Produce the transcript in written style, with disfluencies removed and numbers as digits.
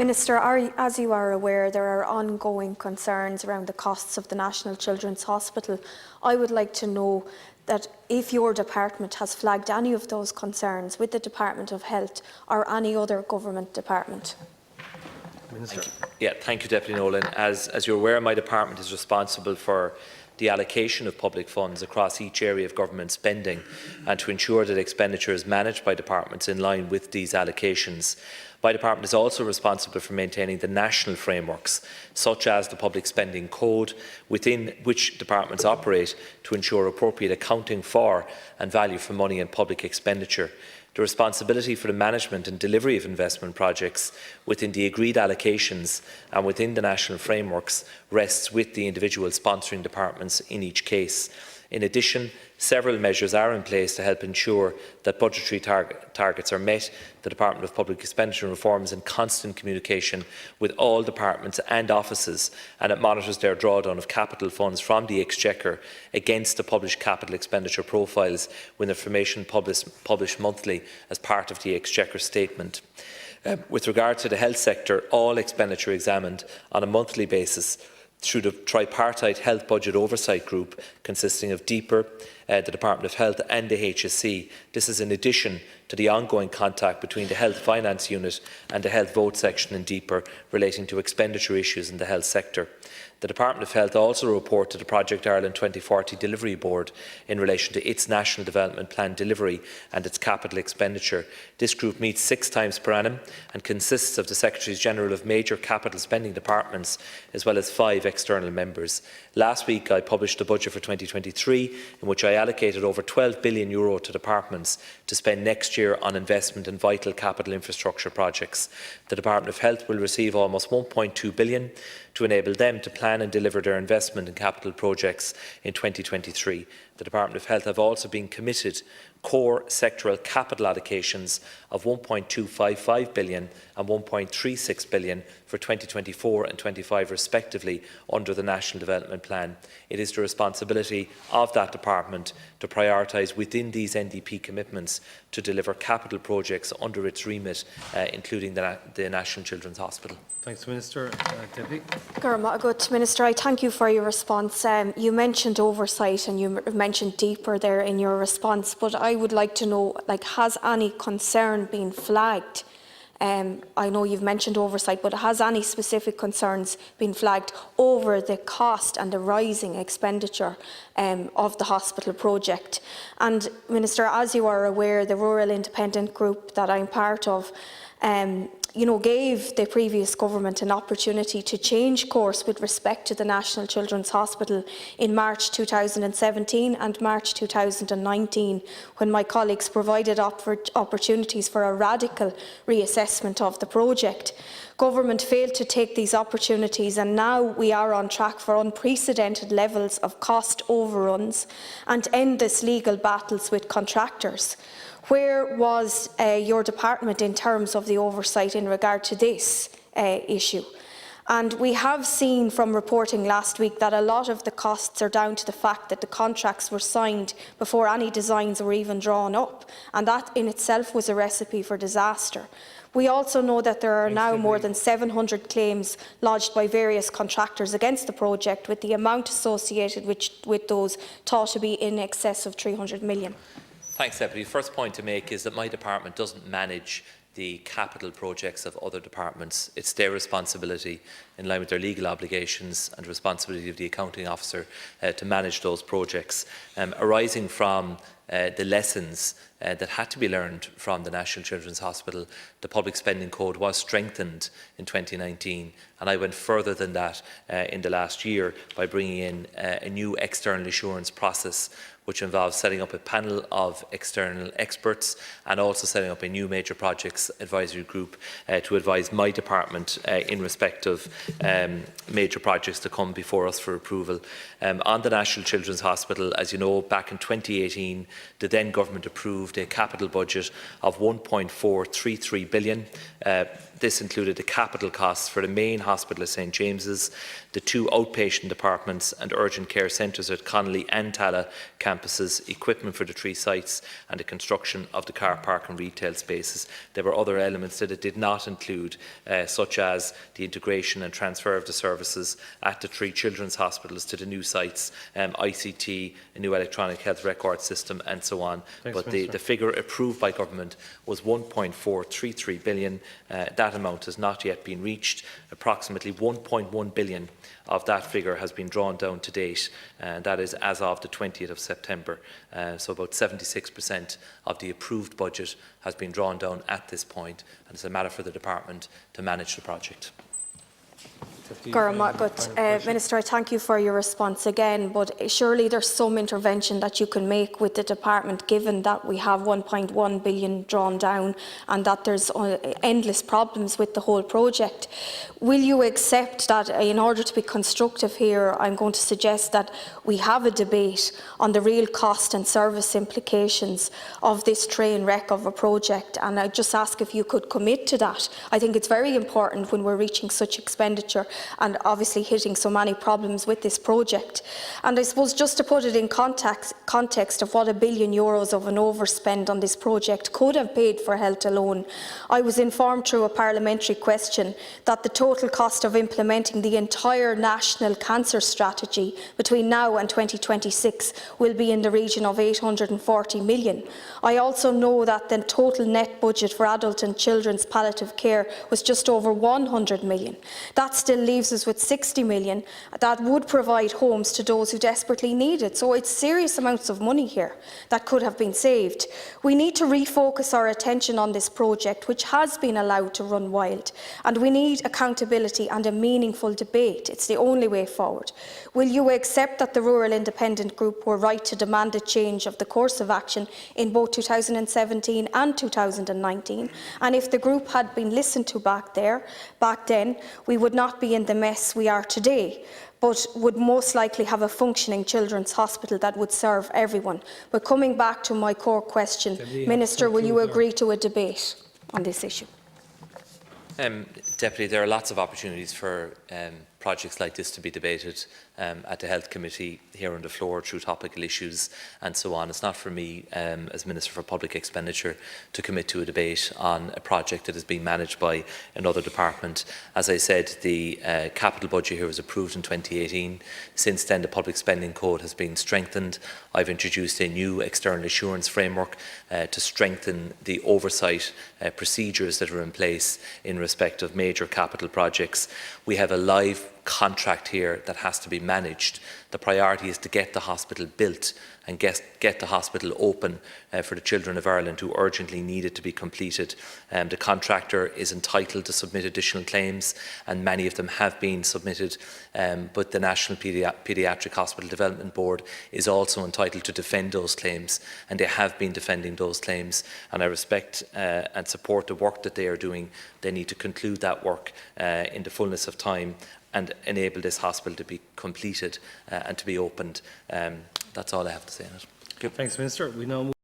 Minister, as you are aware, there are ongoing concerns around the costs of the National Children's Hospital. I would like to know that if your department has flagged any of those concerns with the Department of Health or any other government department. Minister. Thank you, Deputy Nolan. As you're aware, my department is responsible for the allocation of public funds across each area of government spending and to ensure that expenditure is managed by departments in line with these allocations. My department is also responsible for maintaining the national frameworks, such as the Public Spending Code, within which departments operate to ensure appropriate accounting for and value for money and public expenditure. The responsibility for the management and delivery of investment projects within the agreed allocations and within the national frameworks rests with the individual sponsoring departments in each case. In addition, several measures are in place to help ensure that budgetary targets are met. The Department of Public Expenditure and Reform is in constant communication with all departments and offices, and it monitors their drawdown of capital funds from the Exchequer against the published capital expenditure profiles, with information published monthly as part of the Exchequer statement. With regard to the health sector, all expenditure examined on a monthly basis through the tripartite Health Budget Oversight Group consisting of DEPR, the Department of Health and the HSE. This is in addition to the ongoing contact between the Health Finance Unit and the Health Vote section in DEPR relating to expenditure issues in the health sector. The Department of Health also report to the Project Ireland 2040 Delivery Board in relation to its National Development Plan delivery and its capital expenditure. This group meets 6 times per annum and consists of the Secretaries-General of major capital spending departments as well as 5 external members. Last week I published the budget for 2023 in which I allocated over €12 billion to departments to spend next year on investment in vital capital infrastructure projects. The Department of Health will receive almost €1.2 billion to enable them to plan and deliver their investment in capital projects in 2023. The Department of Health have also been committed core sectoral capital allocations of €1.255 billion and €1.36 billion for 2024 and 25 respectively under the National Development Plan. It is the responsibility of that department to prioritise within these NDP commitments to deliver capital projects under its remit, including the National Children's Hospital. Thanks, Minister. Deputy. Minister, I thank you for your response. You mentioned oversight and you mentioned deeper there in your response, but I would like to know, has any concern been flagged? I know you've mentioned oversight, but has any specific concerns been flagged over the cost and the rising expenditure of the hospital project? And Minister, as you are aware, the Rural Independent Group that I'm part of gave the previous government an opportunity to change course with respect to the National Children's Hospital in March 2017 and March 2019, when my colleagues provided opportunities for a radical reassessment of the project. Government failed to take these opportunities, and now we are on track for unprecedented levels of cost overruns and endless legal battles with contractors. Where was your department in terms of the oversight in regard to this issue? And we have seen from reporting last week that a lot of the costs are down to the fact that the contracts were signed before any designs were even drawn up, and that in itself was a recipe for disaster. We also know that there are now more than 700 claims lodged by various contractors against the project, with the amount associated with those thought to be in excess of €300 million. Thanks, Deputy. First point to make is that my department doesn't manage the capital projects of other departments. It's their responsibility, in line with their legal obligations and responsibility of the accounting officer, to manage those projects. Arising from the lessons that had to be learned from the National Children's Hospital, the Public Spending Code was strengthened in 2019, and I went further than that in the last year by bringing in a new external assurance process, which involves setting up a panel of external experts and also setting up a new major projects advisory group to advise my department in respect of major projects to come before us for approval. On the National Children's Hospital, as you know, back in 2018, the then government approved a capital budget of €1.433 billion. This included the capital costs for the main hospital at St James's, the 2 outpatient departments and urgent care centres at Connolly and Tala campuses, equipment for the 3 sites and the construction of the car park and retail spaces. There were other elements that it did not include, such as the integration and transfer of the services at the 3 children's hospitals to the new sites, ICT, a new electronic health record system and so on. Thanks, but the figure approved by government was 1.433 billion. That amount has not yet been reached. Approximately 1.1 billion of that figure has been drawn down to date, and that is as of the 20th of September. So about 76% of the approved budget has been drawn down at this point, and it's a matter for the department to manage the project. Minister, I thank you for your response again, but surely there's some intervention that you can make with the department, given that we have 1.1 billion drawn down and that there's endless problems with the whole project. Will you accept that in order to be constructive here, I'm going to suggest that we have a debate on the real cost and service implications of this train wreck of a project, and I just ask if you could commit to that. I think it's very important when we're reaching such expenditure and obviously hitting so many problems with this project. And I suppose just to put it in context of what €1 billion of an overspend on this project could have paid for health alone, I was informed through a parliamentary question that the total cost of implementing the entire national cancer strategy between now and 2026 will be in the region of 840 million. I also know that the total net budget for adult and children's palliative care was just over 100 million. That still leaves us with 60 million that would provide homes to those who desperately need it. So it's serious amounts of money here that could have been saved. We need to refocus our attention on this project, which has been allowed to run wild, and we need accountability and a meaningful debate. It's the only way forward. Will you accept that the Rural Independent Group were right to demand a change of the course of action in both 2017 and 2019? And if the group had been listened to back then, we would not be in the mess we are today, but would most likely have a functioning children's hospital that would serve everyone. But coming back to my core question, Minister, will you agree to a debate on this issue? Deputy, there are lots of opportunities for projects like this to be debated at the Health Committee, here on the floor, through topical issues and so on. It's not for me, as Minister for Public Expenditure, to commit to a debate on a project that is being managed by another department. As I said, the capital budget here was approved in 2018. Since then, the Public Spending Code has been strengthened. I've introduced a new external assurance framework to strengthen the oversight procedures that are in place in respect of major capital projects. We have a live contract here that has to be managed. The priority is to get the hospital built and get the hospital open for the children of Ireland who urgently need it to be completed. The contractor is entitled to submit additional claims, and many of them have been submitted, but the National Paediatric Hospital Development Board is also entitled to defend those claims, and they have been defending those claims, and I respect and support the work that they are doing. They need to conclude that work in the fullness of time and enable this hospital to be completed and to be opened. That's all I have to say on it. Thanks, Minister. We now move